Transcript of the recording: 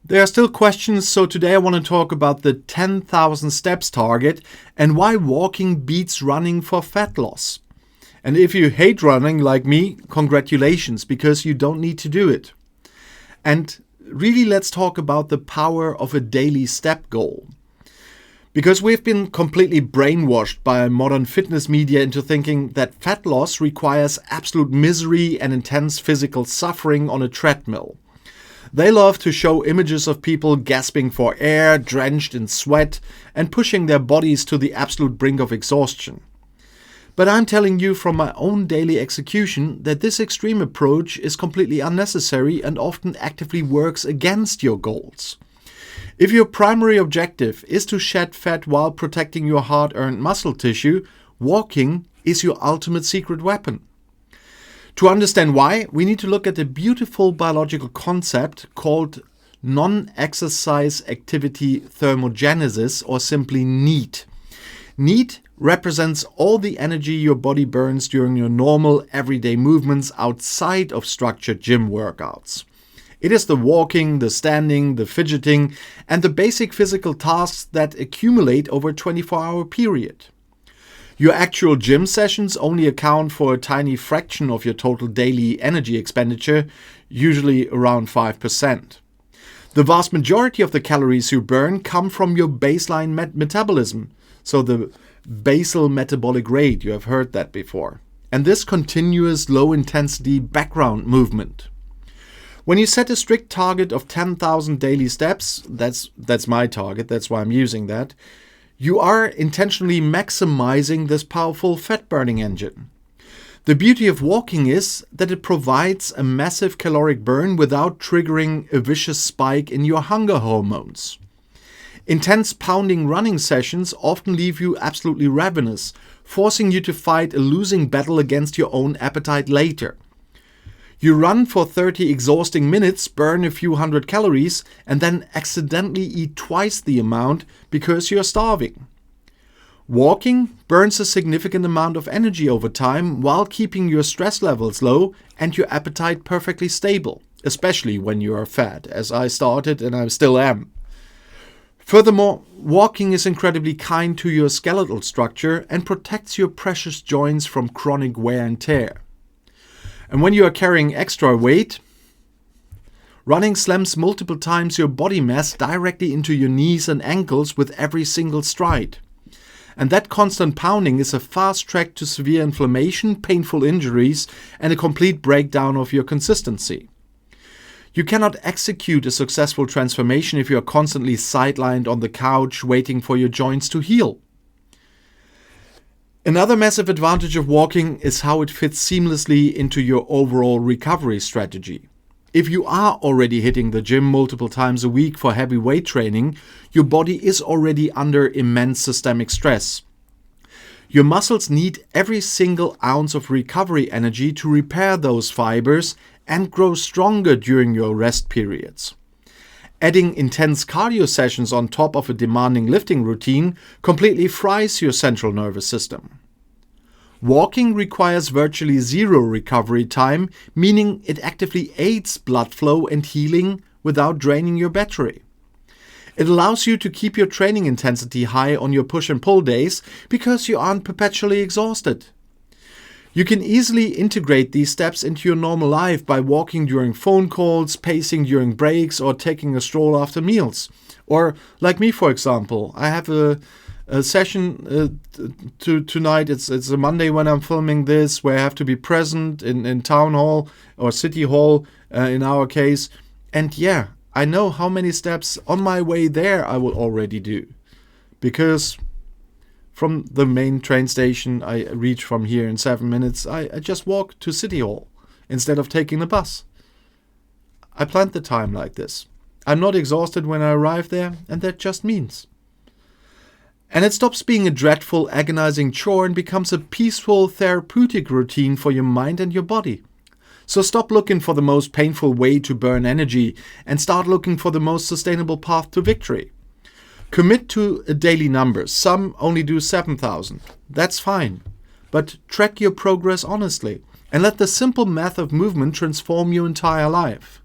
There are still questions, so today I want to talk about the 10,000 steps target and why walking beats running for fat loss. And if you hate running like me, congratulations, because you don't need to do it. And really, let's talk about the power of a daily step goal. Because we've been completely brainwashed by modern fitness media into thinking that fat loss requires absolute misery and intense physical suffering on a treadmill. They love to show images of people gasping for air, drenched in sweat, and pushing their bodies to the absolute brink of exhaustion. But I'm telling you from my own daily execution that this extreme approach is completely unnecessary and often actively works against your goals. If your primary objective is to shed fat while protecting your hard-earned muscle tissue, walking is your ultimate secret weapon. To understand why, we need to look at a beautiful biological concept called non-exercise activity thermogenesis, or simply NEAT. NEAT represents all the energy your body burns during your normal everyday movements outside of structured gym workouts. It is the walking, the standing, the fidgeting, and the basic physical tasks that accumulate over a 24-hour period. Your actual gym sessions only account for a tiny fraction of your total daily energy expenditure, usually around 5%. The vast majority of the calories you burn come from your baseline metabolism, so the basal metabolic rate, you have heard that before, and this continuous low-intensity background movement. When you set a strict target of 10,000 daily steps, that's my target, that's why I'm using that, you are intentionally maximizing this powerful fat-burning engine. The beauty of walking is that it provides a massive caloric burn without triggering a vicious spike in your hunger hormones. Intense pounding running sessions often leave you absolutely ravenous, forcing you to fight a losing battle against your own appetite later. You run for 30 exhausting minutes, burn a few hundred calories, and then accidentally eat twice the amount because you're starving. Walking burns a significant amount of energy over time while keeping your stress levels low and your appetite perfectly stable, especially when you are fat, as I started and I still am. Furthermore, walking is incredibly kind to your skeletal structure and protects your precious joints from chronic wear and tear. And when you are carrying extra weight, running slams multiple times your body mass directly into your knees and ankles with every single stride. And that constant pounding is a fast track to severe inflammation, painful injuries, and a complete breakdown of your consistency. You cannot execute a successful transformation if you are constantly sidelined on the couch waiting for your joints to heal. Another massive advantage of walking is how it fits seamlessly into your overall recovery strategy. If you are already hitting the gym multiple times a week for heavy weight training, your body is already under immense systemic stress. Your muscles need every single ounce of recovery energy to repair those fibers and grow stronger during your rest periods. Adding intense cardio sessions on top of a demanding lifting routine completely fries your central nervous system. Walking requires virtually zero recovery time, meaning it actively aids blood flow and healing without draining your battery. It allows you to keep your training intensity high on your push and pull days because you aren't perpetually exhausted. You can easily integrate these steps into your normal life by walking during phone calls, pacing during breaks, or taking a stroll after meals. Or, like me, for example, I have a session tonight. It's a Monday when I'm filming this, where I have to be present in town hall or city hall in our case. And yeah, I know how many steps on my way there I will already do, because from the main train station I reach from here in 7 minutes. I just walk to City Hall instead of taking the bus. I planned the time like this. I'm not exhausted when I arrive there, and that just means. And it stops being a dreadful, agonizing chore and becomes a peaceful, therapeutic routine for your mind and your body. So stop looking for the most painful way to burn energy and start looking for the most sustainable path to victory. Commit to a daily number. Some only do 7,000. That's fine. But track your progress honestly and let the simple math of movement transform your entire life.